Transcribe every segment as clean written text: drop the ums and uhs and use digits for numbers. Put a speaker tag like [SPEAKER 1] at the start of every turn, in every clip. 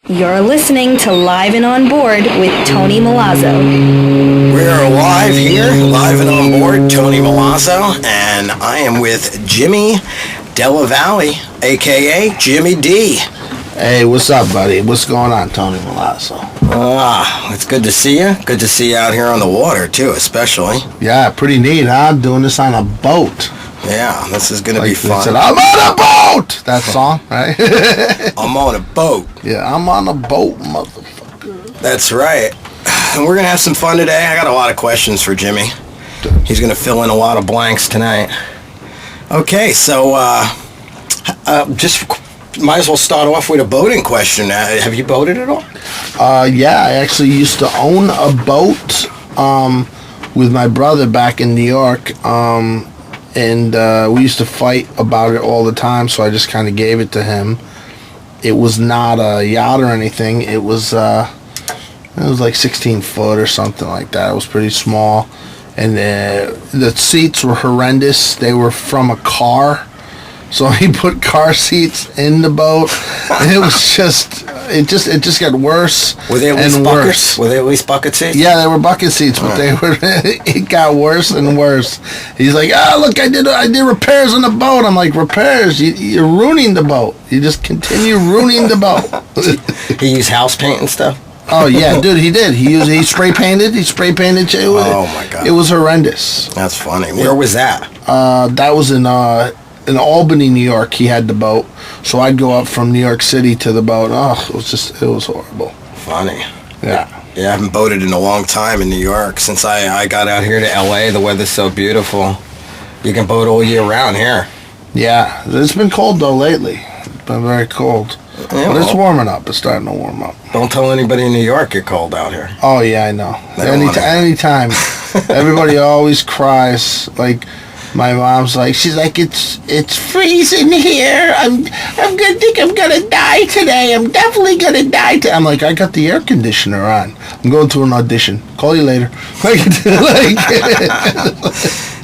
[SPEAKER 1] You're listening to Live and On Board with Tony Milazzo.
[SPEAKER 2] We're live here, live and on board, Tony Milazzo, and I am with Jimmy Delle Valle, a.k.a. Jimmy D.
[SPEAKER 3] Hey, what's up, buddy? What's going on, Tony Milazzo?
[SPEAKER 2] It's good to see you. Good to see you out here on the water, too, especially.
[SPEAKER 3] Yeah, pretty neat, huh? Doing this on a boat.
[SPEAKER 2] Yeah, this is going to be fun.
[SPEAKER 3] Said, I'm on a boat! That song, right?
[SPEAKER 2] I'm on a boat.
[SPEAKER 3] Yeah, I'm on a boat, motherfucker.
[SPEAKER 2] That's right. And we're going to have some fun today. I got a lot of questions for Jimmy. He's going to fill in a lot of blanks tonight. Okay, so just might as well start off with a boating question. Have you boated at all?
[SPEAKER 3] Yeah, I actually used to own a boat with my brother back in New York. And we used to fight about it all the time, so I just kind of gave it to him. It was not a yacht or anything. It was like 16 foot or something like that. It was pretty small. And the seats were horrendous. They were from a car. So he put car seats in the boat, and it was it just got worse.
[SPEAKER 2] Were they at least buckets? Were they at least bucket seats?
[SPEAKER 3] Yeah, they were bucket seats, but it got worse and worse. He's like, look, I did repairs on the boat. I'm like, repairs? You're ruining the boat. You just continue ruining the boat.
[SPEAKER 2] He used house paint and stuff?
[SPEAKER 3] Oh yeah, dude, he did. He spray painted. He spray painted shit with it.
[SPEAKER 2] Oh my god,
[SPEAKER 3] it was horrendous.
[SPEAKER 2] That's funny. Where was that?
[SPEAKER 3] That was in Albany, New York. He had the boat, so I'd go up from New York City to the boat. Oh, it was horrible.
[SPEAKER 2] Funny.
[SPEAKER 3] Yeah.
[SPEAKER 2] Yeah, I haven't boated in a long time in New York. Since I got out here to LA, the weather's so beautiful. You can boat all year round here.
[SPEAKER 3] Yeah, it's been cold though lately. It's been very cold. Yeah, but it's warming up. It's starting to warm up.
[SPEAKER 2] Don't tell anybody in New York you're cold out here.
[SPEAKER 3] Oh yeah, I know. Anytime. Everybody always cries. Like my mom's like, she's like, it's freezing here. I'm gonna die today. I'm definitely gonna die. I'm like, I got the air conditioner on. I'm going to an audition. Call you later.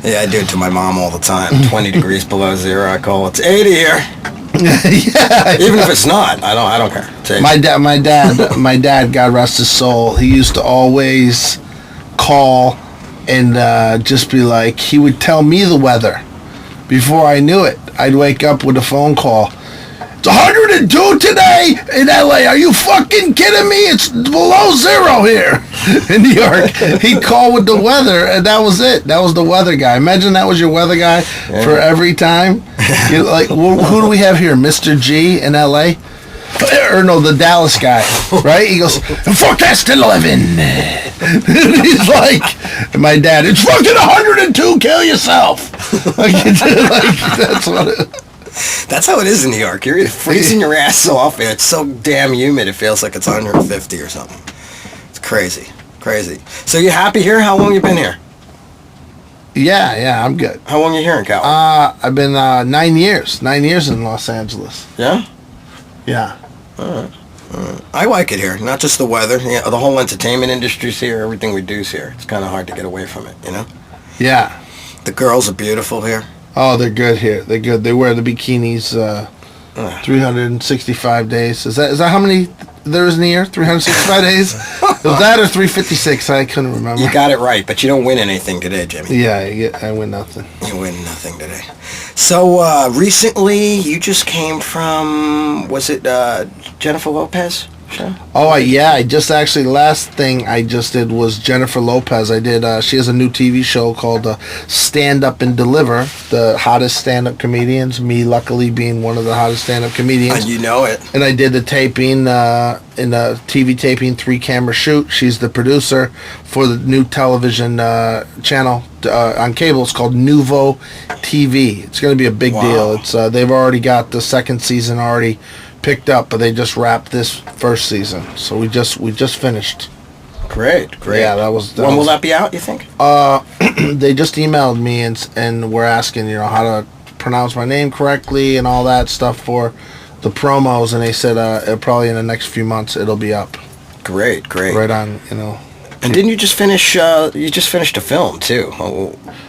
[SPEAKER 2] Yeah, I do it to my mom all the time. 20 degrees below zero. I call it's 80 here.
[SPEAKER 3] Yeah,
[SPEAKER 2] even if it's not, I don't care.
[SPEAKER 3] My dad, God rest his soul, he used to always call and just be like, he would tell me the weather before I knew it. I'd wake up with a phone call. It's 102 today in LA. Are you fucking kidding me? It's below zero here in New York. He'd call with the weather, and that was it. That was the weather guy. Imagine that was your weather guy for every time. You're like, who do we have here? Mr. G in LA? Or no, the Dallas guy, right? He goes, forecast 11. He's like, my dad, it's fucking 102, kill yourself.
[SPEAKER 2] That's how it is in New York. You're freezing your ass off, and it's so damn humid it feels like it's 150 or something. It's crazy. So you happy here? How long you been here?
[SPEAKER 3] Yeah, I'm good.
[SPEAKER 2] How long you here in California?
[SPEAKER 3] I've been 9 years. 9 years in Los Angeles.
[SPEAKER 2] Yeah?
[SPEAKER 3] Yeah.
[SPEAKER 2] All right. I like it here. Not just the weather. Yeah, the whole entertainment industry's here. Everything we do's here. It's kind of hard to get away from it, you know?
[SPEAKER 3] Yeah.
[SPEAKER 2] The girls are beautiful here.
[SPEAKER 3] Oh, they're good here. They're good. They wear the bikinis 365 days. Is that how many there is in a year? 365 days? Was that or 356? I couldn't remember.
[SPEAKER 2] You got it right, but you don't win anything today, Jimmy.
[SPEAKER 3] Yeah, I win nothing.
[SPEAKER 2] You win nothing today. So, recently, you just came from, was it Jennifer Lopez show?
[SPEAKER 3] Oh, yeah. I just actually, last thing I just did was Jennifer Lopez. I did, she has a new TV show called Stand Up and Deliver, the hottest stand-up comedians, me luckily being one of the hottest stand-up comedians.
[SPEAKER 2] And you know it.
[SPEAKER 3] And I did the taping, in a TV taping, 3-camera shoot. She's the producer for the new television channel on cable. It's called Nuvo TV. It's going to be a big deal. It's they've already got the second season already picked up, but they just wrapped this first season. So we just finished.
[SPEAKER 2] Great.
[SPEAKER 3] Yeah, that was.
[SPEAKER 2] When will that be out, you think?
[SPEAKER 3] They just emailed me and were asking, how to pronounce my name correctly and all that stuff for the promos, and they said probably in the next few months it'll be up.
[SPEAKER 2] Great.
[SPEAKER 3] Right on,
[SPEAKER 2] And didn't you just finish? You just finished a film too.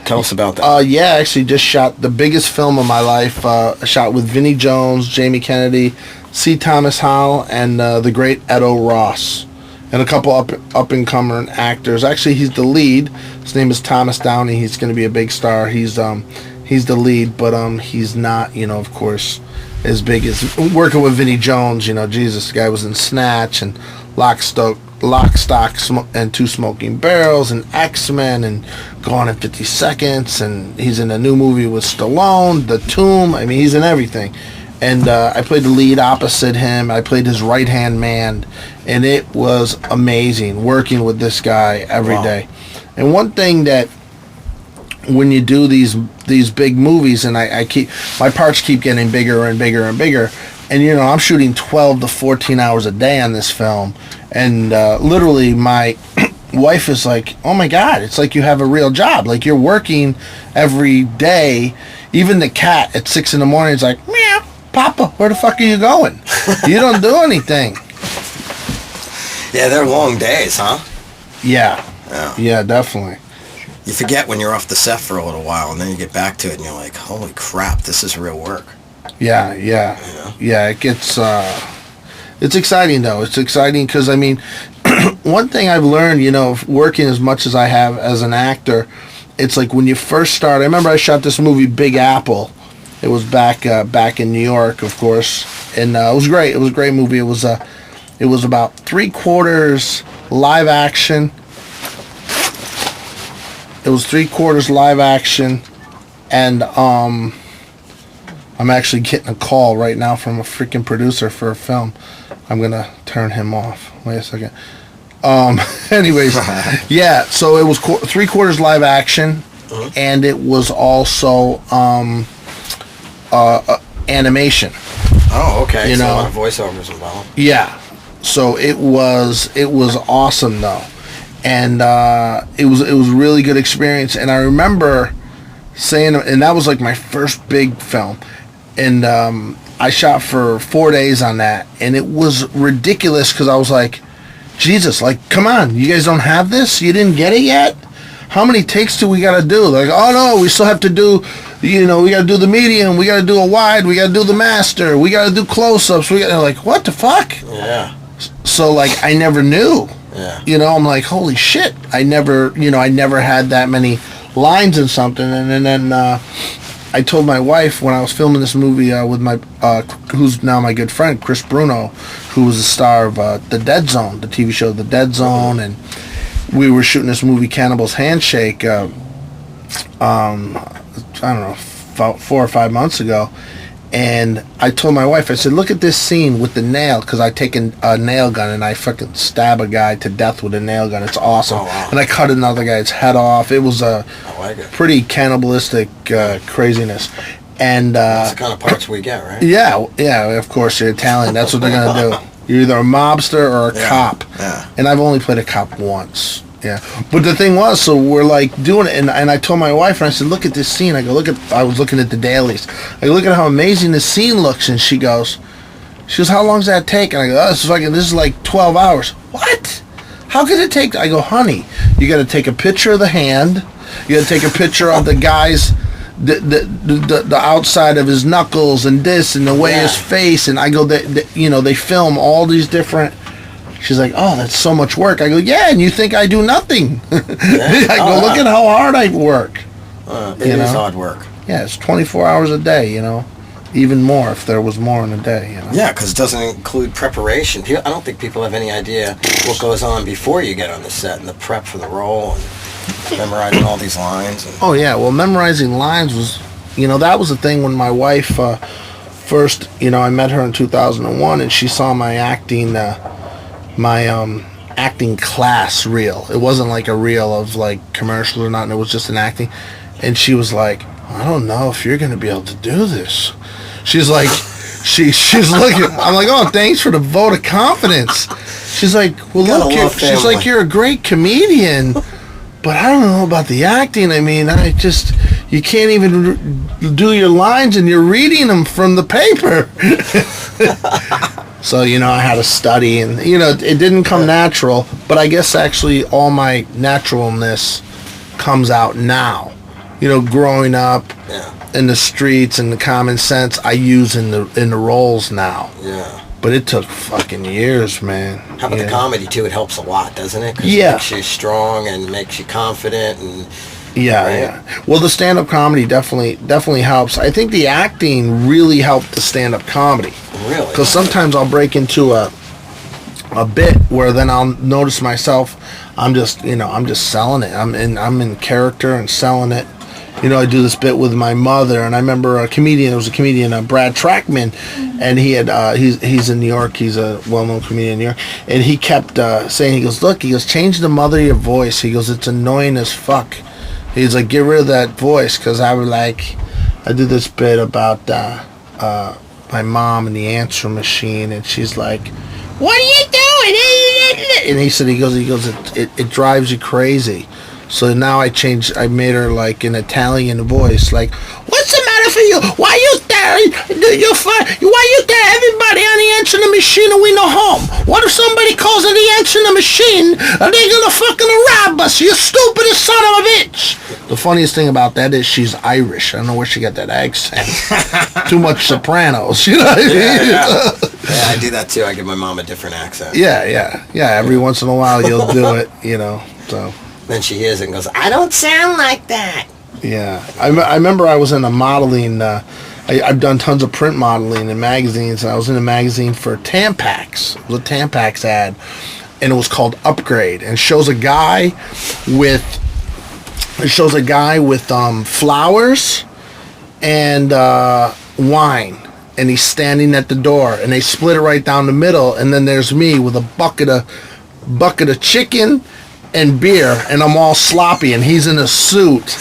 [SPEAKER 2] Tell us about that.
[SPEAKER 3] Yeah, I actually just shot the biggest film of my life. I shot with Vinnie Jones, Jamie Kennedy, C. Thomas Howell and the great Edo Ross, and a couple up and coming actors. Actually, he's the lead. His name is Thomas Downey. He's going to be a big star. He's the lead, but he's not, of course, as big as working with Vinnie Jones. Jesus, the guy was in Snatch and Lock, Stock, and Two Smoking Barrels and X-Men and Gone in 50 Seconds, and he's in a new movie with Stallone, The Tomb. I mean, he's in everything. And I played the lead opposite him. I played his right-hand man, and it was amazing working with this guy every day. And one thing that when you do these big movies, and I keep my parts keep getting bigger and bigger and bigger, and I'm shooting 12 to 14 hours a day on this film, and literally my wife is like, oh my God, it's like you have a real job, like you're working every day. Even the cat at 6 a.m. is like, meow, Papa, where the fuck are you going? You don't do anything.
[SPEAKER 2] Yeah, they're long days, huh?
[SPEAKER 3] Yeah, definitely.
[SPEAKER 2] You forget when you're off the set for a little while, and then you get back to it, and you're like, holy crap, this is real work.
[SPEAKER 3] Yeah, it gets, it's exciting, though. It's exciting because, I mean, one thing I've learned, working as much as I have as an actor, it's like when you first start. I remember I shot this movie, Big Apple. It was back in New York, of course, and it was great. It was a great movie. It was about 3/4 live action. It was 3/4 live action, and I'm actually getting a call right now from a freaking producer for a film. I'm gonna turn him off. Wait a second. Anyways, yeah. So it was 3/4 live action, and it was also animation.
[SPEAKER 2] Oh, okay. So a lot of voiceovers involved.
[SPEAKER 3] Yeah. So it was awesome though. And it was a really good experience. And I remember saying, and that was like my first big film. And I shot for 4 days on that. And it was ridiculous because I was like, Jesus, like, come on. You guys don't have this? You didn't get it yet? How many takes do we got to do? Like, oh, no, we still have to do, we got to do the medium. We got to do a wide. We got to do the master. We got to do close-ups. Like, what the fuck? Yeah. So, like, I never knew. Yeah. I'm like, holy shit. I never had that many lines in something. And then I told my wife when I was filming this movie with my, who's now my good friend, Chris Bruno, who was the star of The Dead Zone, the TV show The Dead Zone. And we were shooting this movie, Cannibal's Handshake, I don't know, 4 or 5 months ago. And I told my wife, I said, look at this scene with the nail, because I take a nail gun and I fucking stab a guy to death with a nail gun. It's awesome. Oh, wow. And I cut another guy's head off. It was pretty cannibalistic craziness. And
[SPEAKER 2] that's the kind of parts we get, right?
[SPEAKER 3] Yeah, of course, you're Italian. That's what they're going to do. You're either a mobster or a cop. Yeah. And I've only played a cop once. Yeah, but the thing was, so we're like doing it, and I told my wife, and I said, look at this scene. I was looking at the dailies. I go, look at how amazing this scene looks, and she goes, how long does that take? And I go, this is like 12 hours. What? How could it take? I go, honey, you got to take a picture of the hand. You got to take a picture of the guy's, the outside of his knuckles and this and the way his face. And I go, they film all these different. She's like, oh, that's so much work. I go, yeah, and you think I do nothing. I go, look at how hard I work.
[SPEAKER 2] It is hard work.
[SPEAKER 3] Yeah, it's 24 hours a day, even more if there was more in a day.
[SPEAKER 2] Yeah, because it doesn't include preparation. I don't think people have any idea what goes on before you get on the set and the prep for the role and memorizing all these lines.
[SPEAKER 3] Oh, yeah, well, memorizing lines was, that was the thing when my wife first, I met her in 2001, and she saw my acting acting class reel. It wasn't like a reel of like commercials or nothing. It was just an acting. And she was like, I don't know if you're going to be able to do this. She's like, she's looking. I'm like, oh, thanks for the vote of confidence. She's like, well, look, she's like, you're a great comedian, but I don't know about the acting. I mean, you can't even do your lines and you're reading them from the paper. So, I had to study, and, it didn't come natural, but I guess actually all my naturalness comes out now. growing up
[SPEAKER 2] Yeah.
[SPEAKER 3] in the streets and the common sense I use in the roles now.
[SPEAKER 2] Yeah.
[SPEAKER 3] But it took fucking years, man.
[SPEAKER 2] How about the comedy too? It helps a lot, doesn't it? 'Cause
[SPEAKER 3] Yeah.
[SPEAKER 2] it makes you strong and makes you confident and.
[SPEAKER 3] Yeah,
[SPEAKER 2] Right?
[SPEAKER 3] yeah. Well, the stand-up comedy definitely helps. I think the acting really helped the stand-up comedy.
[SPEAKER 2] Really?
[SPEAKER 3] Because sometimes I'll break into a bit where then I'll notice myself, I'm just selling it. I'm in character and selling it. I do this bit with my mother, and I remember a comedian, Brad Trackman, and he's in New York, he's a well-known comedian in New York, and he kept saying, he goes, change the mother of your voice. He goes, it's annoying as fuck. He's like, get rid of that voice, because I do this bit about my mom and the answer machine, and she's like, what are you doing? And he goes, it drives you crazy. So now I made her like an Italian voice, like, what's the matter for you? Why you there? Why you there? Everybody on the answering machine and we no home. What if somebody calls on the answering machine and they're gonna fucking rob us? You stupid son of a bitch. The funniest thing about that is she's Irish. I don't know where she got that accent. Too much Sopranos, you know what I mean?
[SPEAKER 2] Yeah. Yeah, I do that too. I give my mom a different accent.
[SPEAKER 3] Yeah. Every once in a while you'll do it, so.
[SPEAKER 2] Then she hears it and goes, I don't sound like that.
[SPEAKER 3] Yeah. I remember I was in a modeling, I've done tons of print modeling in magazines, and I was in a magazine for Tampax. It was a Tampax ad, and it was called Upgrade, and it shows a guy with flowers and wine, and he's standing at the door, and they split it right down the middle, and then there's me with a bucket of chicken and beer, and I'm all sloppy, and he's in a suit,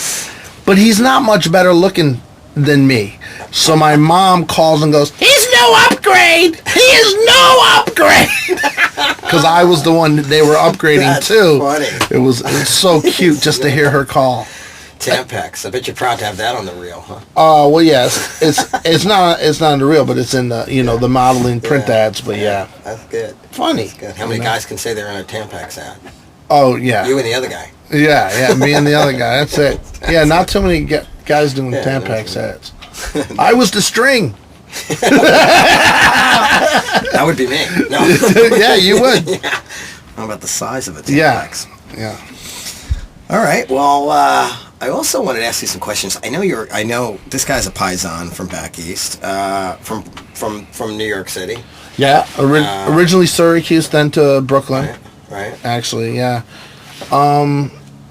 [SPEAKER 3] but he's not much better looking than me. So my mom calls and goes, he's no upgrade! He is no upgrade! Because I was the one that they were upgrading.
[SPEAKER 2] That's
[SPEAKER 3] too.
[SPEAKER 2] Funny.
[SPEAKER 3] It was so cute just to hear her call.
[SPEAKER 2] Tampax. I bet you're proud to have that on the reel, huh?
[SPEAKER 3] Well, yes, it's not on the reel, but it's in the the modeling print ads. But yeah,
[SPEAKER 2] that's good.
[SPEAKER 3] Funny.
[SPEAKER 2] That's good. How many guys can say they're in a Tampax ad?
[SPEAKER 3] Oh yeah.
[SPEAKER 2] You and the other guy.
[SPEAKER 3] Yeah, me and the other guy. That's it. Yeah, not too many guys doing Tampax ads. I was the string.
[SPEAKER 2] That would be me. No.
[SPEAKER 3] Yeah, you would.
[SPEAKER 2] Yeah. How about the size of a Tampax?
[SPEAKER 3] Yeah.
[SPEAKER 2] All right. Well, I also wanted to ask you some questions. I know this guy's a paisan from back east, from New York City.
[SPEAKER 3] Yeah. Originally Syracuse, then to Brooklyn.
[SPEAKER 2] Right.
[SPEAKER 3] Actually, yeah.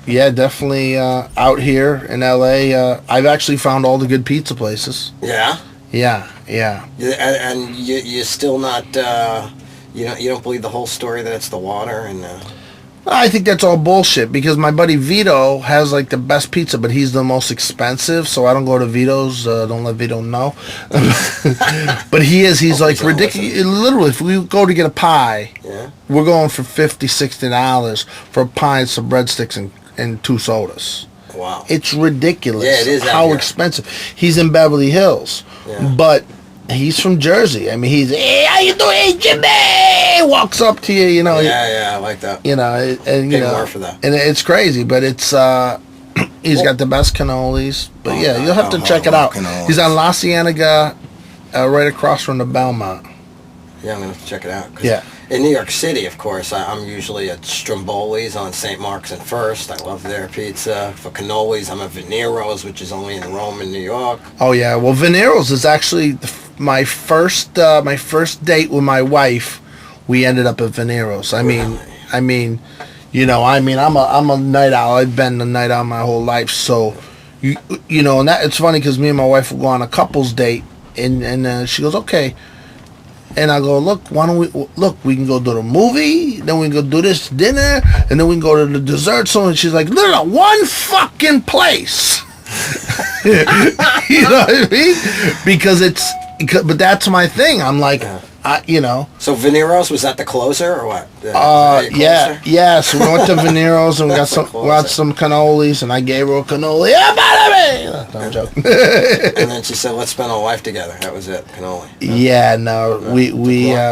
[SPEAKER 3] Yeah, definitely out here in LA. I've actually found all the good pizza places.
[SPEAKER 2] Yeah.
[SPEAKER 3] Yeah.
[SPEAKER 2] And you're still not. You don't believe the whole story that it's the water and.
[SPEAKER 3] I think that's all bullshit because my buddy Vito has like the best pizza, but he's the most expensive, so I don't go to Vito's. Don't let Vito know. But he's like ridiculous. Literally, if we go to get a pie, we're going for $50, $60 for a pie and some breadsticks and 2 sodas.
[SPEAKER 2] Wow.
[SPEAKER 3] It's ridiculous.
[SPEAKER 2] Yeah, it is
[SPEAKER 3] how expensive. He's in Beverly Hills, but he's from Jersey. I mean, hey, how you doing, hey, Jimmy? Walks up to you, you know.
[SPEAKER 2] Yeah, I like that.
[SPEAKER 3] You know, and
[SPEAKER 2] Pay more for that.
[SPEAKER 3] And it's crazy, but it's he's got the best cannolis. But you'll have to check it out.
[SPEAKER 2] Cannolis.
[SPEAKER 3] He's on La Cienega, right across from the Belmont.
[SPEAKER 2] Yeah, I'm gonna have to check it out. 'Cause
[SPEAKER 3] Yeah.
[SPEAKER 2] In New York City, of course, I'm usually at Stromboli's on St. Mark's and First. I love their pizza. For cannolis, I'm at Venero's, which is only in Rome in New York.
[SPEAKER 3] Oh yeah, well Venero's is actually my first date with my wife. We ended up at Venero's. I mean, I'm a night owl. I've been a night owl my whole life. So, you know, and that it's funny because me and my wife will go on a couple's date, and she goes, okay. And I go, look, why don't we can go to the movie, then we can go do this dinner, and then we can go to the dessert. So and she's like, no, one fucking place. You know what I mean? But that's my thing. I'm like,
[SPEAKER 2] So Venero's, was that the closer or what?
[SPEAKER 3] Yeah. So we went to Venero's and we got some cannolis, and I gave her a cannoli. Yeah, no, I'm joking.
[SPEAKER 2] And then she said, let's spend our life together. That was it, cannoli.
[SPEAKER 3] Yeah, no,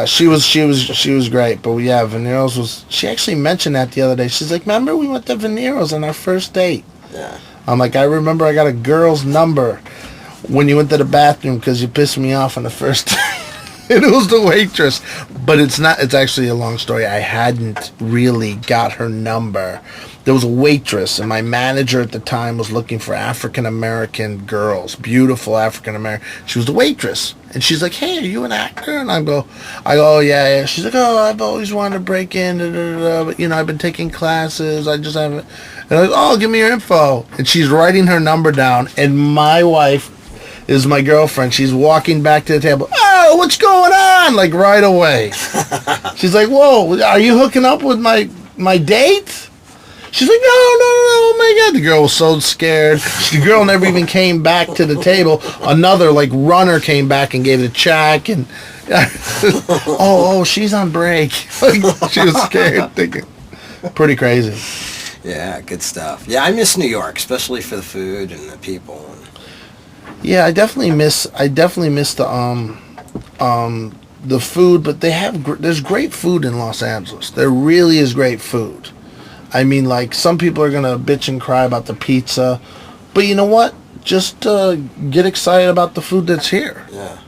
[SPEAKER 3] she was great, but Venero's was. She actually mentioned that the other day. She's like, remember we went to Venero's on our first date.
[SPEAKER 2] Yeah.
[SPEAKER 3] I'm like, I remember I got a girl's number when you went to the bathroom because you pissed me off on the first time. And it was the waitress. But it's actually a long story. I hadn't really got her number. There was a waitress, and my manager at the time was looking for African-American girls, beautiful African-American. She was the waitress. And she's like, hey, are you an actor? And I go, oh, yeah. She's like, oh, I've always wanted to break in, but, I've been taking classes. I just haven't. And I go, oh, give me your info. And she's writing her number down, and my wife is my girlfriend. She's walking back to the table. Oh, what's going on? Like, right away. She's like, whoa, are you hooking up with my date? She's like, no, oh my God. The girl was so scared. The girl never even came back to the table. Another, runner came back and gave the check. And, she's on break. She was scared. Thinking, pretty crazy.
[SPEAKER 2] Yeah, good stuff. Yeah, I miss New York, especially for the food and the people.
[SPEAKER 3] Yeah, I definitely miss the food, but there's great food in Los Angeles. There really is great food. I mean, some people are gonna bitch and cry about the pizza, but you know what? Just get excited about the food that's here.
[SPEAKER 2] Yeah.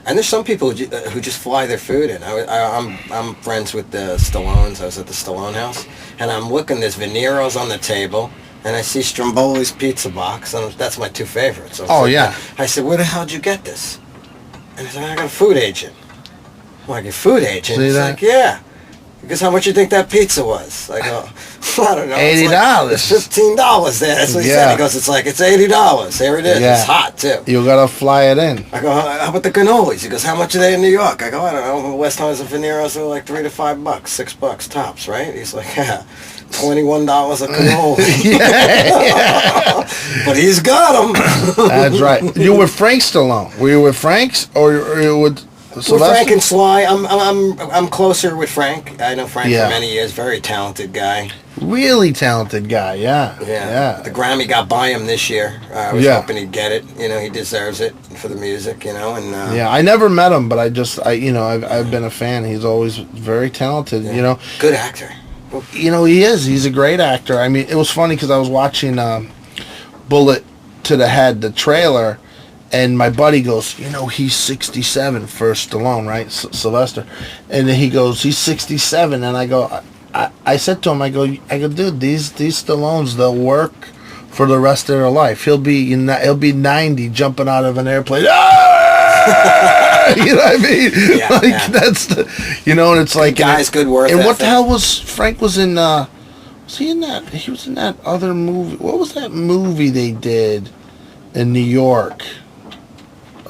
[SPEAKER 2] And there's some people who just fly their food in. I'm friends with the Stallones. I was at the Stallone house, and I'm looking. There's Venero's on the table. And I see Stromboli's pizza box, and that's my two favorites.
[SPEAKER 3] Yeah.
[SPEAKER 2] I said, where the hell did you get this? And he said, I got a food agent. I'm like, a food agent? He's like, yeah. Because how much you think that pizza was? I go, I don't know.
[SPEAKER 3] $80.
[SPEAKER 2] It's $15 there. That's what he said. He goes, it's $80. Here it is. Yeah. It's hot, too.
[SPEAKER 3] You got to fly it in.
[SPEAKER 2] I go, how about the cannolis? He goes, how much are they in New York? I go, I don't know. West Holly's and Venero's are $3 to $5, $6 tops, right? He's like, yeah. $21 a cannoli. Yeah. But he's got them.
[SPEAKER 3] That's right. You were Frank Stallone. Were you with Frank's or you were with Sylvester?
[SPEAKER 2] With Frank and Sly. I'm closer with Frank. I know Frank for many years. Very talented guy.
[SPEAKER 3] Really talented guy. Yeah.
[SPEAKER 2] The Grammy got by him this year. I was hoping he'd get it. He deserves it for the music. And
[SPEAKER 3] I never met him, but I've been a fan. He's always very talented.
[SPEAKER 2] Good actor.
[SPEAKER 3] He is. He's a great actor. I mean, it was funny because I was watching Bullet to the Head, the trailer, and my buddy goes, he's 67 for Stallone, right? Sylvester. And then he goes, he's 67. And I go, I said to him, I go, dude, these Stallones, they'll work for the rest of their life. He'll be 90 jumping out of an airplane. You know what I mean? Yeah, that's the, and it's like
[SPEAKER 2] guy's good work.
[SPEAKER 3] And what the hell was Frank was in? Was he in that? He was in that other movie. What was that movie they did in New York?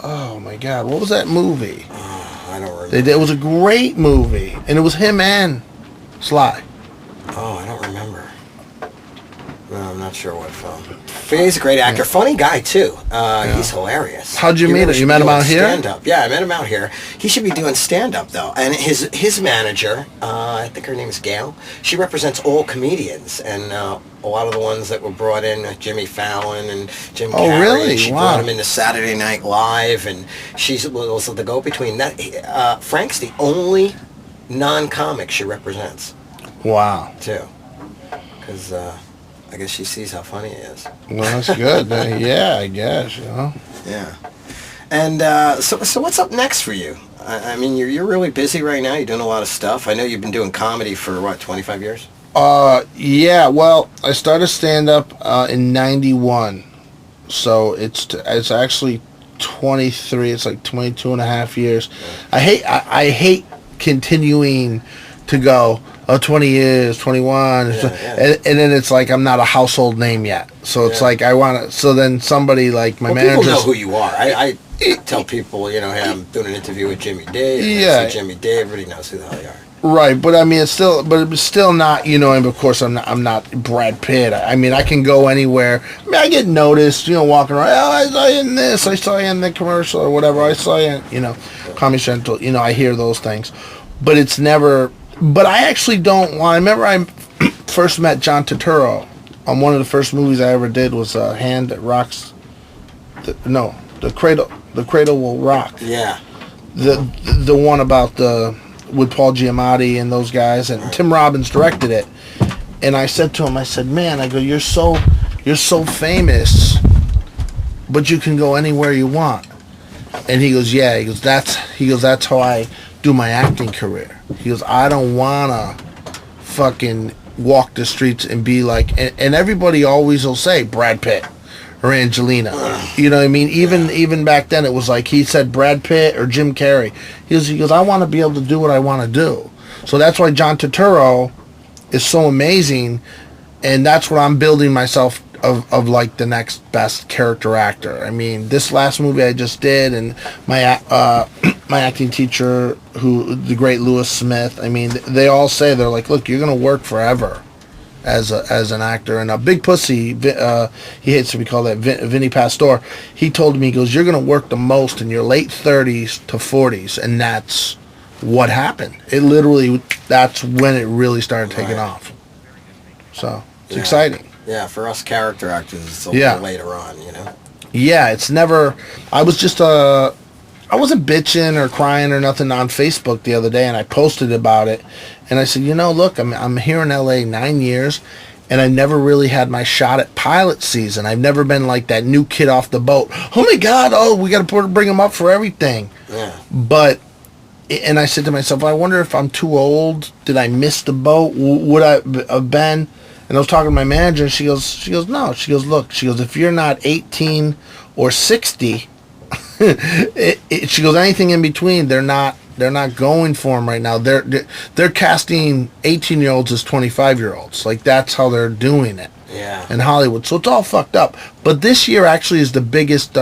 [SPEAKER 3] Oh my God, what was that movie?
[SPEAKER 2] I don't remember.
[SPEAKER 3] It was a great movie, and it was him and Sly.
[SPEAKER 2] Oh, I don't remember. No, I'm not sure what film. But he's a great actor. Funny guy, too. He's hilarious.
[SPEAKER 3] How'd you meet him? You met him out here?
[SPEAKER 2] Stand-up. Yeah, I met him out here. He should be doing stand-up, though. And his manager, I think her name is Gail, she represents all comedians. And a lot of the ones that were brought in, Jimmy Fallon and Jim Carrey.
[SPEAKER 3] Oh, really?
[SPEAKER 2] She brought him into Saturday Night Live, and she's also the go-between. Frank's the only non-comic she represents.
[SPEAKER 3] Wow.
[SPEAKER 2] Too. Because... I guess she sees how funny he is.
[SPEAKER 3] Well, that's good. Yeah, I guess,
[SPEAKER 2] Yeah. And so what's up next for you? I mean, you're really busy right now. You're doing a lot of stuff. I know you've been doing comedy for, 25 years?
[SPEAKER 3] Yeah, well, I started stand-up in 91. So it's actually 23. It's 22 and a half years. Yeah. I hate continuing to go, 20 years, 21, and then it's I'm not a household name yet. So it's I want to, so then somebody my manager...
[SPEAKER 2] People know who you are. I tell people, hey, I'm doing an interview with Jimmy D. Yeah. Jimmy D, everybody knows who the hell you are.
[SPEAKER 3] Right, but I mean, it's still not, and of course I'm not Brad Pitt. I mean, I can go anywhere. I mean, I get noticed, walking around, I saw you in this, I saw you in the commercial or whatever, I saw you in, Comedy Central, I hear those things. But it's never... But I actually don't want... I remember I first met John Turturro on one of the first movies I ever did was Hand That Rocks... The Cradle Will Rock.
[SPEAKER 2] Yeah.
[SPEAKER 3] The one about with Paul Giamatti and those guys, and Tim Robbins directed it. And I said to him, man, I go, you're so... you're so famous, but you can go anywhere you want. And he goes, yeah. That's how I do my acting career. He goes, I don't wanna fucking walk the streets and be like, and everybody always will say Brad Pitt or Angelina. You know what I mean? Even back then, it was like he said Brad Pitt or Jim Carrey. He goes, I want to be able to do what I want to do. So that's why John Turturro is so amazing, and that's what I'm building myself of like the next best character actor. I mean, this last movie I just did, and my my acting teacher, the great Lewis Smith. I mean, they all say, they're like, look, you're gonna work forever as an actor. And a big pussy, he hates to be called that, Vinny Pastor. He told me, he goes, you're gonna work the most in your late 30s to 40s, and that's what happened. It literally, that's when it really started taking off. So it's exciting.
[SPEAKER 2] Yeah, for us character actors, it's a little later on, you know.
[SPEAKER 3] Yeah, it's never. I was just I wasn't bitching or crying or nothing on Facebook the other day, and I posted about it, and I said, look, I'm here in LA 9 years, and I never really had my shot at pilot season. I've never been like that new kid off the boat. Oh my God! Oh, we got to bring him up for everything. Yeah. But, and I said to myself, I wonder if I'm too old. Did I miss the boat? Would I have been? And I was talking to my manager, and she goes, no. She goes, look, if you're not 18 or 60, she goes, anything in between, they're not going for them right now. They're casting 18-year-olds as 25-year-olds. Like, that's how they're doing it. Yeah. In Hollywood. So it's all fucked up. But this year actually is the biggest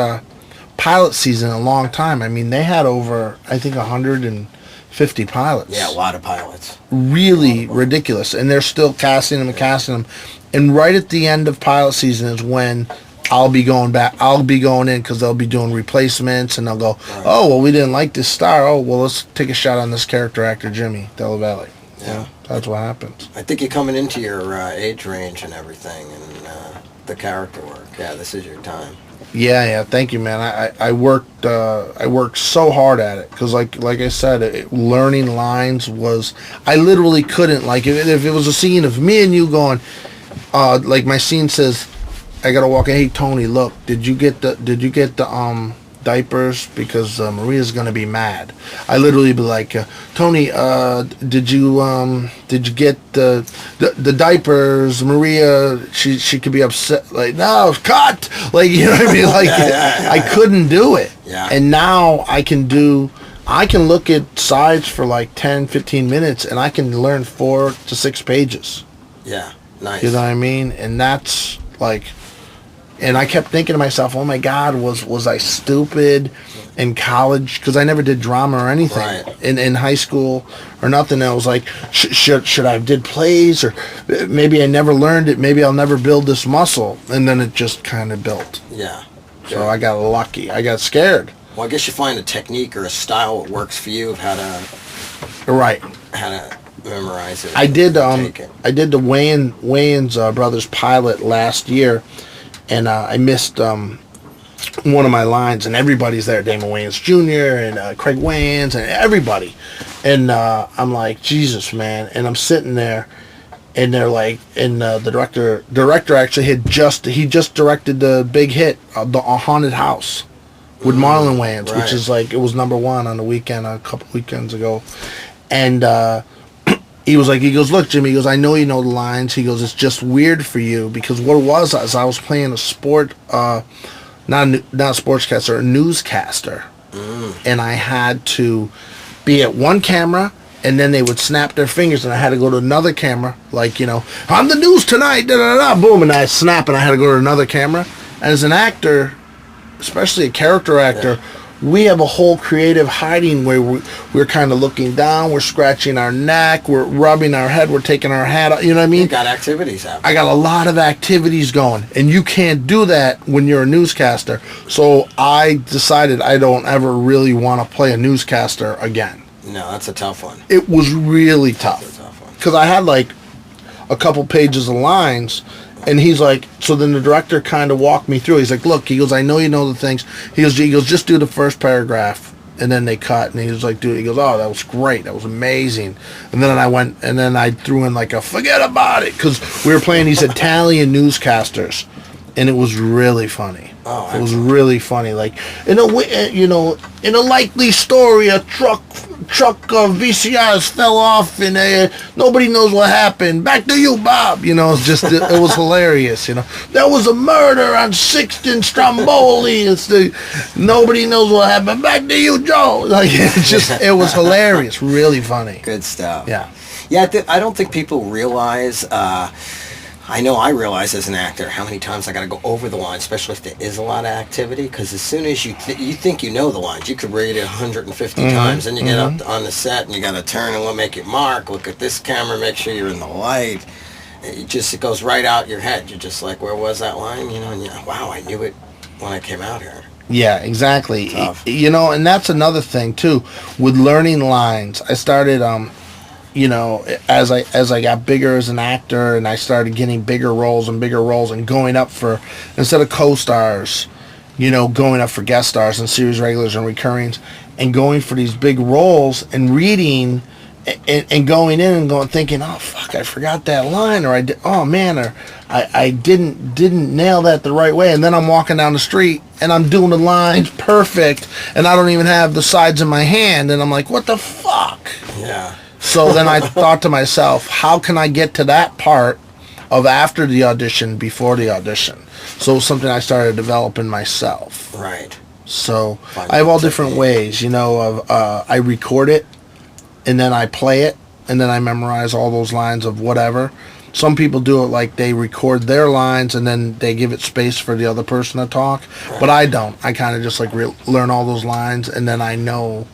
[SPEAKER 3] pilot season in a long time. I mean, they had over, I think, 150 pilots.
[SPEAKER 2] Yeah, a lot of pilots.
[SPEAKER 3] Really ridiculous. And they're still casting them. And right at the end of pilot season is when I'll be going in, because they'll be doing replacements, and they'll go, oh, well, we didn't like this star. Oh, well, let's take a shot on this character actor, Jimmy Delle Valle. Yeah. That's what happens.
[SPEAKER 2] I think you're coming into your age range and everything, and the character work. Yeah, this is your time.
[SPEAKER 3] Yeah. Thank you, man. I worked so hard at it, because like I said, learning lines was, I literally couldn't, like, if it was a scene of me and you going, like my scene says, I gotta walk in. Hey Tony, look, did you get the diapers, because Maria's gonna be mad. I literally be like, Tony, did you get the diapers? Maria, she could be upset. Like, no, cut. Like, you know what I mean? Like, I couldn't do it. Yeah. And now I can look at sides for like 10, 15 minutes, and I can learn 4 to 6 pages.
[SPEAKER 2] Yeah, nice.
[SPEAKER 3] You know what I mean? And that's like. And I kept thinking to myself, oh my God, was I stupid in college? Because I never did drama or anything in high school or nothing. I was like, should I have did plays? Or maybe I never learned it. Maybe I'll never build this muscle. And then it just kind of built.
[SPEAKER 2] Yeah.
[SPEAKER 3] So I got lucky. I got scared.
[SPEAKER 2] Well, I guess you find a technique or a style that works for you of how to memorize it.
[SPEAKER 3] I did the Wayans Brothers pilot last year. And I missed one of my lines, and everybody's there. Damon Wayans Jr. and Craig Wayans and everybody. And I'm like, Jesus, man. And I'm sitting there, and they're like, and the director actually he just directed the big hit, The Haunted House, with Marlon Wayans, which is like, it was #1 on the weekend a couple weekends ago. And he goes, look, Jimmy, he goes, I know you know the lines. He goes, it's just weird for you, because what it was is I was playing a sport, not a sportscaster, a newscaster. And I had to be at one camera, and then they would snap their fingers, and I had to go to another camera, like, on the news tonight, da-da-da, boom, and I snap, and I had to go to another camera. And as an actor, especially a character actor, we have a whole creative hiding where we're kind of looking down, we're scratching our neck, we're rubbing our head, we're taking our hat off, you know what I mean?
[SPEAKER 2] You got activities happening.
[SPEAKER 3] I got a lot of activities going, and you can't do that when you're a newscaster. So I decided I don't ever really want to play a newscaster again.
[SPEAKER 2] No, that's a tough one.
[SPEAKER 3] It was really tough. Because I had like a couple pages of lines. And he's like, so then the director kind of walked me through. He's like, look, he goes, I know you know the things. He goes, just do the first paragraph. And then they cut. And he was like, dude, he goes, oh, that was great. That was amazing. And then I threw in like a forget about it. Because we were playing these Italian newscasters. and it was really funny.
[SPEAKER 2] Oh,
[SPEAKER 3] it was really funny. Like in a likely story, a truck of VCRs fell off, and nobody knows what happened. Back to you, Bob. It's just it was hilarious. There was a murder on 6th and Stromboli. Nobody knows what happened. Back to you, Joe. Like it was hilarious. Really funny.
[SPEAKER 2] Good stuff.
[SPEAKER 3] Yeah.
[SPEAKER 2] Yeah, I don't think people realize. I know I realize as an actor how many times I got to go over the line, especially if there is a lot of activity. Because as soon as you think you know the lines, you could read it 150 times, and you get up on the set and you got to turn and make it mark. Look at this camera, make sure you're in the light. It goes right out your head. You're just like, where was that line? And wow, I knew it when I came out here.
[SPEAKER 3] Yeah, exactly.
[SPEAKER 2] Tough.
[SPEAKER 3] And that's another thing too with learning lines. I started as I got bigger as an actor, and I started getting bigger roles and going up for, instead of co-stars, going up for guest stars and series regulars and recurrings, and going for these big roles and reading and going in and thinking, oh fuck, I forgot that line, or I didn't nail that the right way, and then I'm walking down the street and I'm doing the lines perfect, and I don't even have the sides in my hand, and I'm like, what the fuck?
[SPEAKER 2] Yeah.
[SPEAKER 3] So then I thought to myself, how can I get to that part of after the audition, before the audition? So it was something I started developing myself.
[SPEAKER 2] Right.
[SPEAKER 3] So I have all different ways, I record it, and then I play it, and then I memorize all those lines of whatever. Some people do it like they record their lines, and then they give it space for the other person to talk. Right. But I don't. I kind of just learn all those lines, and then I know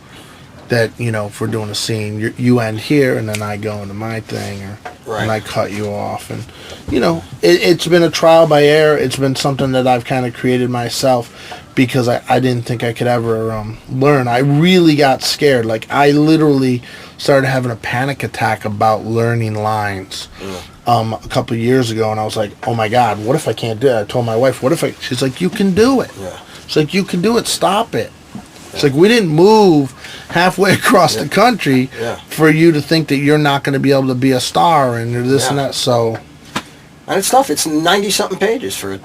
[SPEAKER 3] that, if we're doing a scene, you end here, and then I go into my thing, and I cut you off. And, it's been a trial by error. It's been something that I've kind of created myself, because I didn't think I could ever learn. I really got scared. Like, I literally started having a panic attack about learning lines a couple of years ago, and I was like, oh my God, what if I can't do it? I told my wife, she's like, you can do it. Yeah. She's like, you can do it, stop it. It's like, we didn't move halfway across the country for you to think that you're not going to be able to be a star and this and that. So,
[SPEAKER 2] and it's tough. It's 90-something pages for a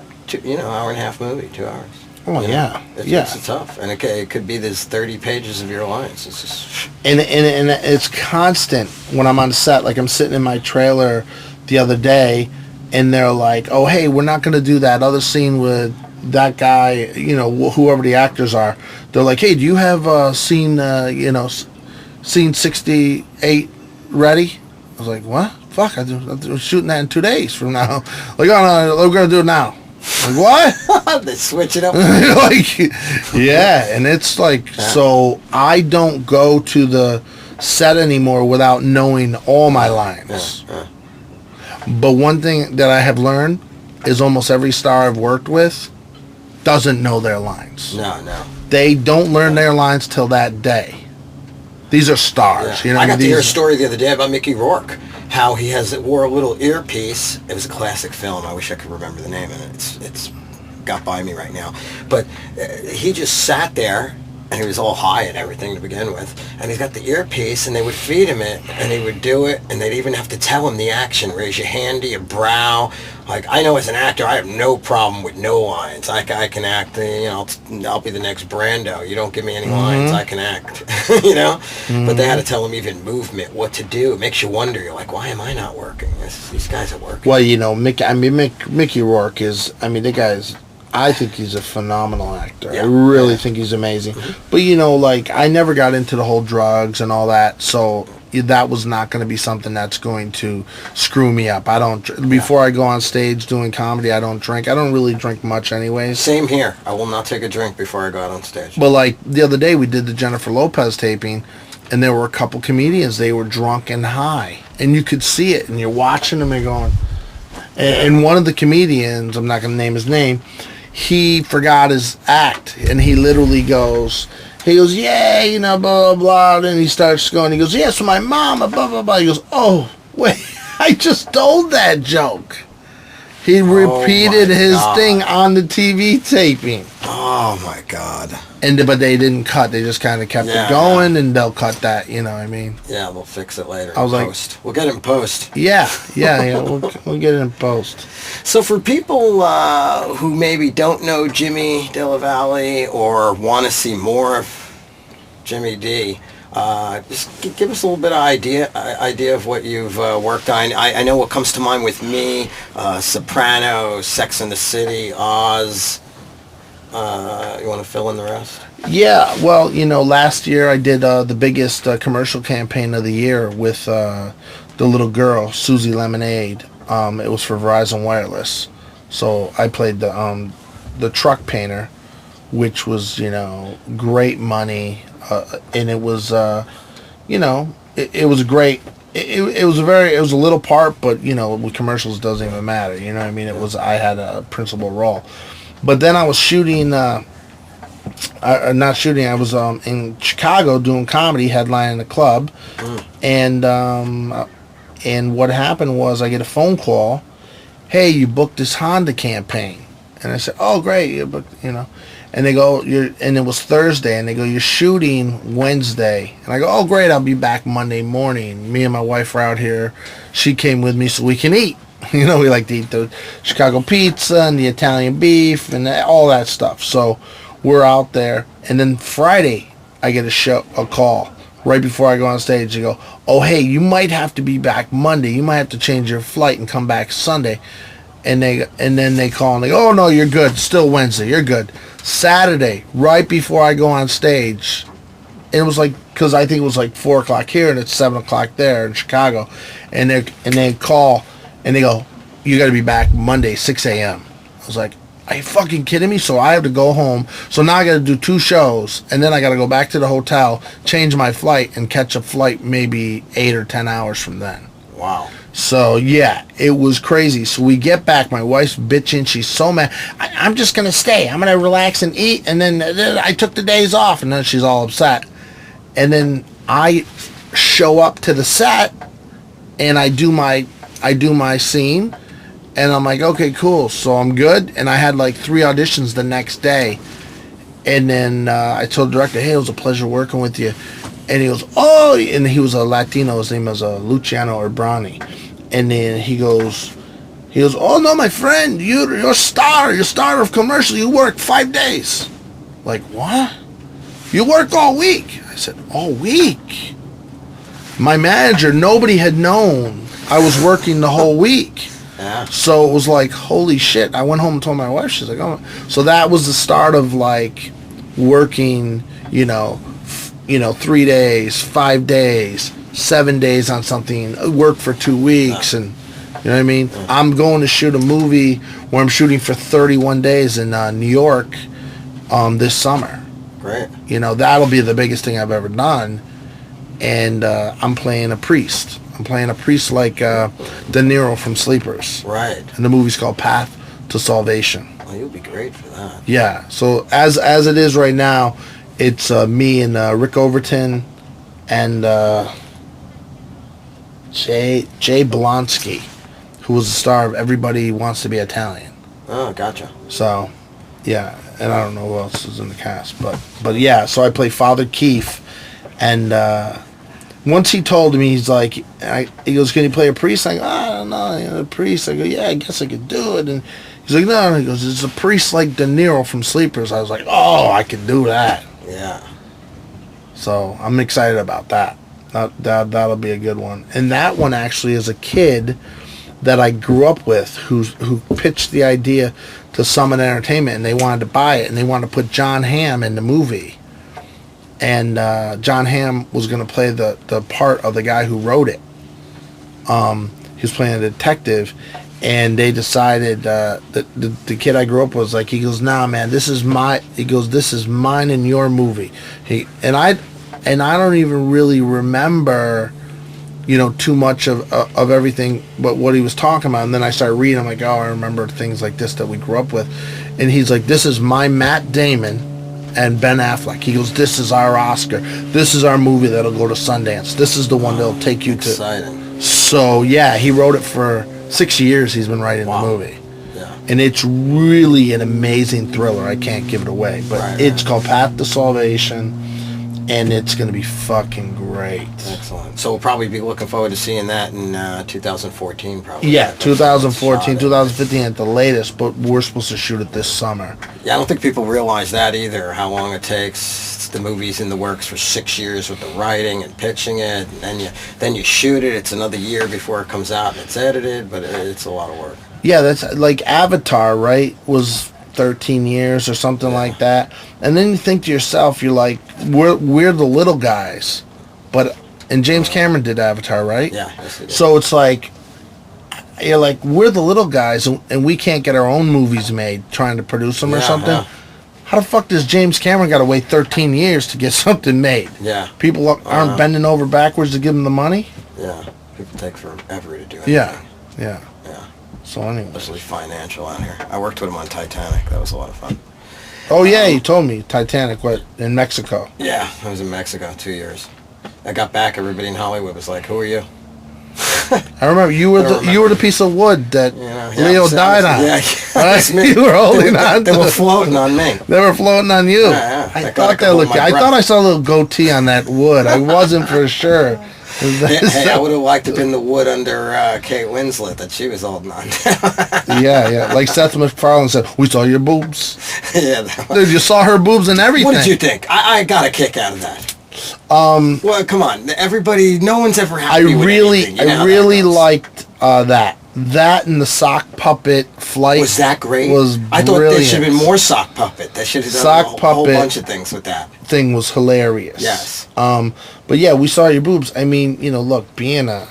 [SPEAKER 2] hour and a half movie, 2 hours.
[SPEAKER 3] Oh yeah,
[SPEAKER 2] it's tough, and it could be there's 30 pages of your lines. It's just
[SPEAKER 3] and it's constant when I'm on set. Like, I'm sitting in my trailer the other day, and they're like, "Oh, hey, we're not going to do that other scene with that guy, whoever the actors are." They're like, "Hey, do you have scene 68 ready?" I was like, "What? Fuck, I'm shooting that in 2 days from now." Like, "Oh no, we're gonna do it now." Like, what?
[SPEAKER 2] They switch it up.
[SPEAKER 3] And it's like, so I don't go to the set anymore without knowing all my lines. But one thing that I have learned is almost every star I've worked with doesn't know their lines.
[SPEAKER 2] No.
[SPEAKER 3] They don't learn their lines till that day. These are stars.
[SPEAKER 2] I got to hear a story the other day about Mickey Rourke, how he wore a little earpiece. It was a classic film. I wish I could remember the name of it. It's got by me right now. But he just sat there, and he was all high and everything to begin with, and he's got the earpiece, and they would feed him it, and he would do it, and they'd even have to tell him the action, raise your hand to your brow. Like, I know as an actor, I have no problem with no lines. I can act, I'll be the next Brando. You don't give me any lines, I can act, But they had to tell him even movement, what to do. It makes you wonder. You're like, why am I not working? These guys are working.
[SPEAKER 3] Well, Mickey Rourke is, the guy is, I think he's a phenomenal actor. Yeah. I really think he's amazing. But, I never got into the whole drugs and all that, so that was not going to be something that's going to screw me up. I don't, before I go on stage doing comedy, I don't drink. I don't really drink much anyways.
[SPEAKER 2] Same here. I will not take a drink before I go out on stage.
[SPEAKER 3] But, the other day, we did the Jennifer Lopez taping, and there were a couple comedians. They were drunk and high. And you could see it, and you're watching them and going... And one of the comedians, I'm not going to name his name, he forgot his act, and he literally goes, yeah, blah, blah, blah, and he starts going, he goes, yeah, so my mama, blah, blah, blah. He goes, oh, wait, I just told that joke. He repeated his thing on the TV taping.
[SPEAKER 2] Oh my God.
[SPEAKER 3] But they didn't cut. They just kind of kept it going, and they'll cut that. You know what I mean?
[SPEAKER 2] Yeah, we'll fix it later.
[SPEAKER 3] I was like,
[SPEAKER 2] post. We'll get it in post.
[SPEAKER 3] Yeah. We'll get it in post.
[SPEAKER 2] So for people who maybe don't know Jimmy Delle Valle or want to see more of Jimmy D, just give us a little bit of idea of what you've worked on. I know what comes to mind with me: Sopranos, Sex and the City, Oz. You want to fill in the rest? Yeah,
[SPEAKER 3] well, last year I did the biggest commercial campaign of the year with the little girl, Susie Lemonade. It was for Verizon Wireless. So I played the truck painter, which was, great money. And it was, it was great. It was a little part, but, with commercials, it doesn't even matter. You know what I mean? I had a principal role. But then I was shooting, I was in Chicago doing comedy, headlining the club, and what happened was I get a phone call, hey, you booked this Honda campaign, and I said, oh great, you booked, and they go, and it was Thursday, and they go, you're shooting Wednesday, and I go, oh great, I'll be back Monday morning. Me and my wife are out here, she came with me so we can eat. We like to eat the Chicago pizza and the Italian beef and all that stuff. So we're out there. And then Friday, I get a call right before I go on stage. They go, oh, hey, you might have to be back Monday. You might have to change your flight and come back Sunday. And then they call and they go, oh, no, you're good. Still Wednesday. You're good. Saturday, right before I go on stage, it was because I think it was 4 o'clock here and it's 7 o'clock there in Chicago. And they call. And they go, you got to be back Monday, 6 a.m. I was like, are you fucking kidding me? So I have to go home. So now I got to do 2 shows. And then I got to go back to the hotel, change my flight, and catch a flight maybe 8 or 10 hours from then.
[SPEAKER 2] Wow.
[SPEAKER 3] So, yeah, it was crazy. So we get back. My wife's bitching. She's so mad. I'm just going to stay. I'm going to relax and eat. And then I took the days off. And then she's all upset. And then I show up to the set, and I do my scene, and I'm like, okay, cool, so I'm good. And I had 3 auditions the next day, and then I told the director, hey, it was a pleasure working with you. And he goes, oh, and he was a Latino, his name was Luciano Urbrani, and then he goes, oh no, my friend, you're a star of commercial, you work 5 days. Like, what? You work all week? I said, all week? My manager, nobody had known I was working the whole week.
[SPEAKER 2] Yeah.
[SPEAKER 3] So it was like, holy shit. I went home and told my wife. She's like, oh. So that was the start of working, 3 days, 5 days, 7 days on something, work for 2 weeks. And you know what I mean? I'm going to shoot a movie where I'm shooting for 31 days in New York this summer.
[SPEAKER 2] Great.
[SPEAKER 3] That'll be the biggest thing I've ever done. And I'm playing a priest. I'm playing a priest like De Niro from Sleepers.
[SPEAKER 2] Right.
[SPEAKER 3] And the movie's called Path to Salvation.
[SPEAKER 2] Well, you'll be great for that.
[SPEAKER 3] Yeah. So as it is right now, it's me and Rick Overton and Jay Blonsky, who was the star of Everybody Wants to Be Italian.
[SPEAKER 2] Oh, gotcha.
[SPEAKER 3] So, yeah. And I don't know who else is in the cast. But yeah, so I play Father Keefe. And once he told me, he's like, he goes, can you play a priest? I go, I don't know, a priest. I go, yeah, I guess I could do it. And he's like, no. He goes, it's a priest like De Niro from Sleepers. I was like, oh, I can do that.
[SPEAKER 2] Yeah.
[SPEAKER 3] So I'm excited about that. That'll be a good one. And that one actually is a kid that I grew up with who pitched the idea to Summit Entertainment, and they wanted to buy it, and they wanted to put John Hamm in the movie. And John Hamm was going to play the part of the guy who wrote it. He was playing a detective, and they decided that the kid I grew up with was like, he goes, nah, man, this is mine and your movie. And I don't even really remember, too much of everything but what he was talking about. And then I started reading, I'm like, oh, I remember things like this that we grew up with. And he's like, this is my Matt Damon and Ben Affleck. He goes, this is our Oscar. This is our movie that'll go to Sundance. This is the one that'll take you
[SPEAKER 2] exciting.
[SPEAKER 3] So, yeah, he wrote it for 6 years. He's been writing the movie.
[SPEAKER 2] Yeah.
[SPEAKER 3] And it's really an amazing thriller. I can't give it away. But it's called Path to Salvation. And it's going to be fucking great.
[SPEAKER 2] Excellent. So we'll probably be looking forward to seeing that in 2014, probably.
[SPEAKER 3] Yeah, 2014, 2015 at the latest, but we're supposed to shoot it this summer.
[SPEAKER 2] Yeah, I don't think people realize that either, how long it takes. The movie's in the works for 6 years with the writing and pitching it, and then you shoot it. It's another year before it comes out and it's edited, but it's a lot of work.
[SPEAKER 3] Yeah, that's like Avatar, right? Was 13 years or something like that. And then you think to yourself, you're like, we're the little guys. And James Cameron did Avatar, right?
[SPEAKER 2] Yeah, yes, he did.
[SPEAKER 3] So it's like, you're like, we're the little guys and we can't get our own movies made trying to produce them or something.
[SPEAKER 2] Yeah.
[SPEAKER 3] How the fuck does James Cameron got to wait 13 years to get something made?
[SPEAKER 2] Yeah.
[SPEAKER 3] People aren't bending over backwards to give him the money?
[SPEAKER 2] Yeah. People take forever to do it.
[SPEAKER 3] Yeah. So anyway.
[SPEAKER 2] Especially financial out here. I worked with him on Titanic. That was a lot of fun.
[SPEAKER 3] Oh, yeah, you told me. Titanic, in Mexico?
[SPEAKER 2] Yeah, I was in Mexico 2 years. I got back, everybody in Hollywood was like, who are you?
[SPEAKER 3] I remember you were the piece of wood that Leo died on.
[SPEAKER 2] Yeah,
[SPEAKER 3] right? You were holding on.
[SPEAKER 2] They were floating on me.
[SPEAKER 3] They were floating on you.
[SPEAKER 2] Yeah.
[SPEAKER 3] I thought I saw a little goatee on that wood. I wasn't for sure.
[SPEAKER 2] Hey, I would have liked to have been the wood under Kate Winslet that she was holding on to.
[SPEAKER 3] yeah. Like Seth MacFarlane said, we saw your boobs.
[SPEAKER 2] Yeah.
[SPEAKER 3] Dude, you saw her boobs and everything.
[SPEAKER 2] What did you think? I got a kick out of that. Well, come on. Everybody, no one's ever happy with anything.
[SPEAKER 3] I really liked that. That and the sock puppet flight.
[SPEAKER 2] Was that great?
[SPEAKER 3] I
[SPEAKER 2] thought there should have been more sock puppet. They should have done a whole bunch of things with that.
[SPEAKER 3] Thing was hilarious.
[SPEAKER 2] Yes.
[SPEAKER 3] But yeah, we saw your boobs. I mean, look, being a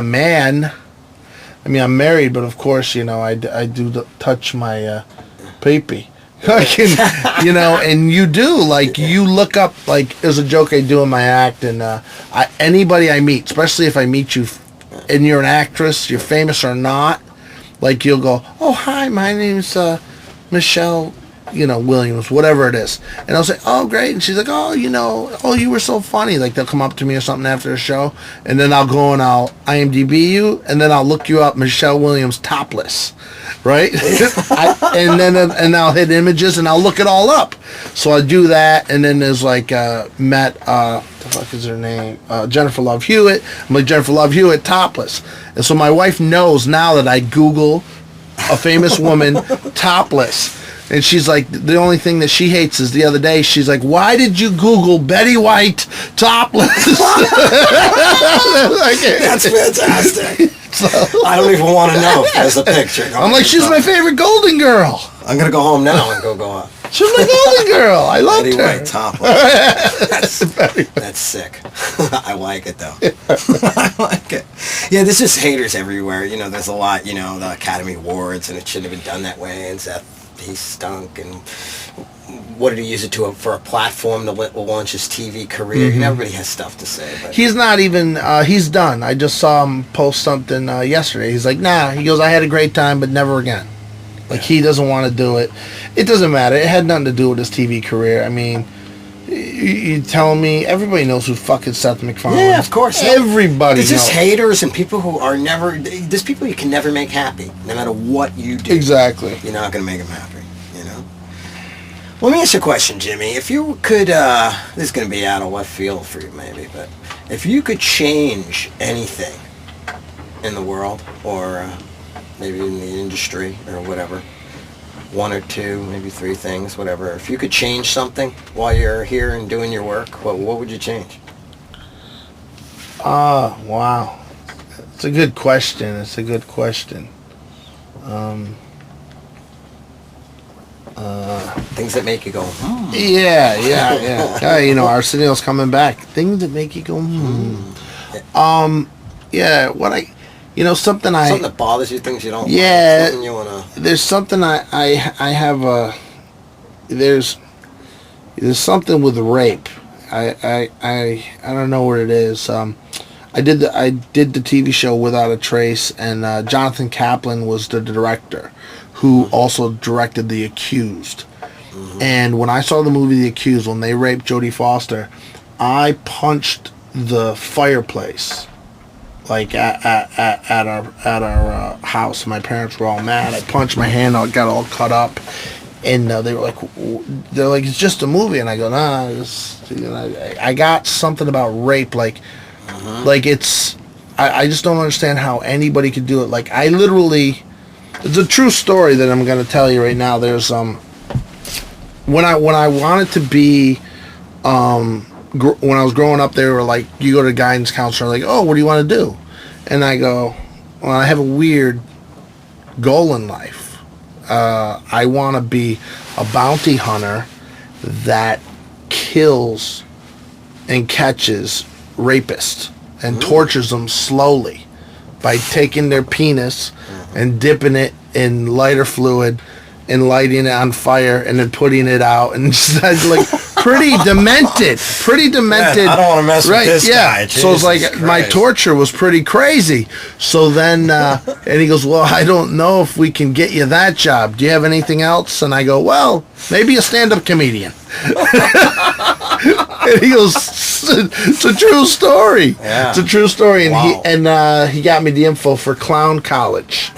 [SPEAKER 3] man. I mean, I'm married, but of course, I do touch my pee-pee. I can, and you do, like, you look up, like, there's a joke I do in my act, and anybody I meet, especially if I meet you and you're an actress, you're famous or not, like, you'll go, oh, hi, my name's Michelle, Williams, whatever it is. And I'll say, oh, great. And she's like, oh, you were so funny. Like, they'll come up to me or something after the show, and then I'll go and I'll IMDb you, and then I'll look you up, Michelle Williams topless, right? and I'll hit images, and I'll look it all up. So I do that, and then there's like Matt, the fuck is her name? Jennifer Love Hewitt. I'm like, Jennifer Love Hewitt topless. And so my wife knows now that I Google a famous woman topless. And she's like, the only thing that she hates is the other day, she's like, why did you Google Betty White topless?
[SPEAKER 2] That's fantastic. So, I don't even want to know if there's a picture.
[SPEAKER 3] I'm like, she's my favorite Golden Girl.
[SPEAKER 2] I'm going to go home now and go up.
[SPEAKER 3] She's my Golden Girl. I loved
[SPEAKER 2] Betty
[SPEAKER 3] her.
[SPEAKER 2] White topless. That's sick. I like it, though. I like it. Yeah, there's just haters everywhere. There's a lot, the Academy Awards, and it shouldn't have been done that way, and Seth, he stunk, and what did he use it for a platform to launch his TV career? Mm-hmm. Everybody has stuff to say. But
[SPEAKER 3] he's not even, he's done. I just saw him post something yesterday. He's like, nah, he goes, I had a great time, but never again. Like, he doesn't want to do it. It doesn't matter. It had nothing to do with his TV career. I mean, you telling me everybody knows who fucking Seth MacFarlane?
[SPEAKER 2] Yeah, of course.
[SPEAKER 3] Everybody
[SPEAKER 2] There's
[SPEAKER 3] knows.
[SPEAKER 2] just haters and people who are never... There's people you can never make happy, no matter what you do.
[SPEAKER 3] Exactly.
[SPEAKER 2] You're not going to make them happy, Let me ask you a question, Jimmy. If you could... this is going to be out of left field for you, maybe, but if you could change anything in the world, or maybe in the industry, or whatever, one or two, maybe three things, whatever. If you could change something while you're here and doing your work, what would you change?
[SPEAKER 3] Wow. It's a good question.
[SPEAKER 2] Things that make you go,
[SPEAKER 3] Yeah. Arsenio's coming back. Things that make you go, Yeah, something
[SPEAKER 2] that bothers you, things you don't like, something you wanna...
[SPEAKER 3] There's something I have there's something with rape. I don't know what it is. I did the TV show Without a Trace, and Jonathan Kaplan was the director, who also directed The Accused. Mm-hmm. And when I saw the movie The Accused, when they raped Jodie Foster, I punched the fireplace like at our house. My parents were all mad. I punched my hand out, got all cut up, and they were like, it's just a movie, and I go, nah, I got something about rape, like it's. I just don't understand how anybody could do it. Like, I literally, it's a true story that I'm going to tell you right now. There's when I wanted to be when I was growing up, they were like, you go to a guidance counselor, like, oh, what do you want to do? And I go, well, I have a weird goal in life. I want to be a bounty hunter that kills and catches rapists and tortures them slowly by taking their penis and dipping it in lighter fluid and lighting it on fire and then putting it out, and just like pretty demented.
[SPEAKER 2] Yeah, I don't want to mess with this guy.
[SPEAKER 3] So it's like
[SPEAKER 2] Jesus
[SPEAKER 3] my
[SPEAKER 2] Christ.
[SPEAKER 3] torture was pretty crazy. So then, and he goes, well, I don't know if we can get you that job. Do you have anything else? And I go, well, maybe a stand-up comedian. And he goes, it's a true story.
[SPEAKER 2] Yeah.
[SPEAKER 3] It's a true story. And
[SPEAKER 2] Wow.
[SPEAKER 3] he got me the info for Clown College.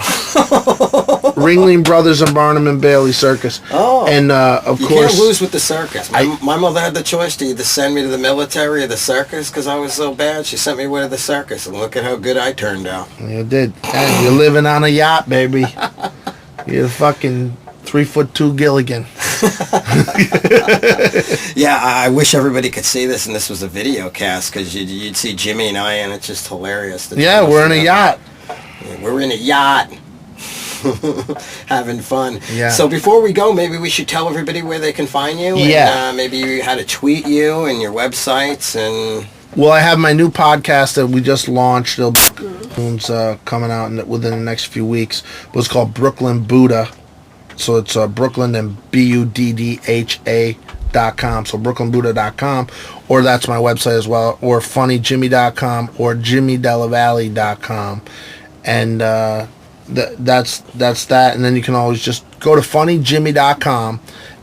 [SPEAKER 3] Ringling Brothers and Barnum and Bailey Circus.
[SPEAKER 2] Oh.
[SPEAKER 3] And of
[SPEAKER 2] You
[SPEAKER 3] course,
[SPEAKER 2] can't lose with the circus. My mother had the choice to either send me to the military or the circus because I was so bad. She sent me away to the circus, and look at how good I turned out.
[SPEAKER 3] you did. Yeah, you're living on a yacht, baby. You're fucking 3'2" Gilligan.
[SPEAKER 2] Yeah, I wish everybody could see this, and this was a video cast because you'd see Jimmy and I, and it's just hilarious.
[SPEAKER 3] Yeah, we're in a yacht.
[SPEAKER 2] Yeah, we're in a yacht. Having fun.
[SPEAKER 3] Yeah.
[SPEAKER 2] So before we go, maybe we should tell everybody where they can find you.
[SPEAKER 3] Yeah.
[SPEAKER 2] And, maybe how to tweet you and your websites and.
[SPEAKER 3] Well, I have my new podcast that we just launched. It'll be coming out within the next few weeks. But it's called Brooklyn Buddha. So it's Brooklyn and BUDDHA.com. So brooklynbuddha.com, or that's my website as well, or funnyjimmy.com or jimmydellavalley.com. And that's that. And then you can always just go to funnyjimmy.com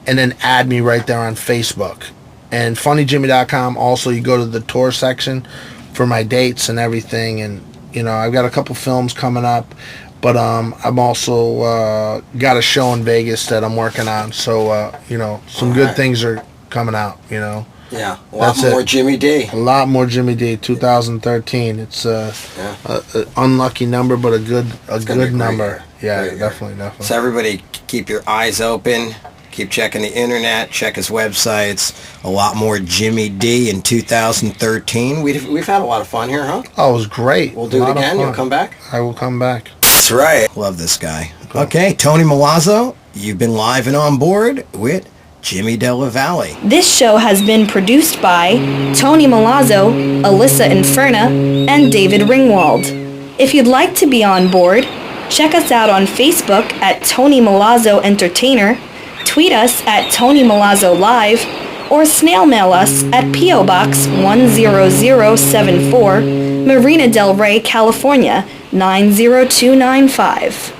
[SPEAKER 3] and then add me right there on Facebook. And funnyjimmy.com, also you go to the tour section for my dates and everything. And, you know, I've got a couple films coming up. But I'm also got a show in Vegas that I'm working on. So, you know, some good things are coming out, you know.
[SPEAKER 2] Yeah, a lot more Jimmy D.
[SPEAKER 3] A lot more Jimmy D. 2013. It's a unlucky number, but a good number. Yeah, definitely.
[SPEAKER 2] So everybody, keep your eyes open. Keep checking the internet. Check his websites. A lot more Jimmy D in 2013. We've had a lot of fun here, huh?
[SPEAKER 3] Oh, it was great.
[SPEAKER 2] We'll do it again. You'll come back?
[SPEAKER 3] I will come back.
[SPEAKER 2] That's right. Love this guy. Okay, Tony Milazzo, you've been live and on board with Jimmy Delle Valle.
[SPEAKER 1] This show has been produced by Tony Milazzo, Elyssa Infurna, and David Ringwald. If you'd like to be on board, check us out on Facebook at Tony Milazzo Entertainer, tweet us at Tony Milazzo Live, or snail mail us at P.O. Box 10074, Marina del Rey, California, 90295.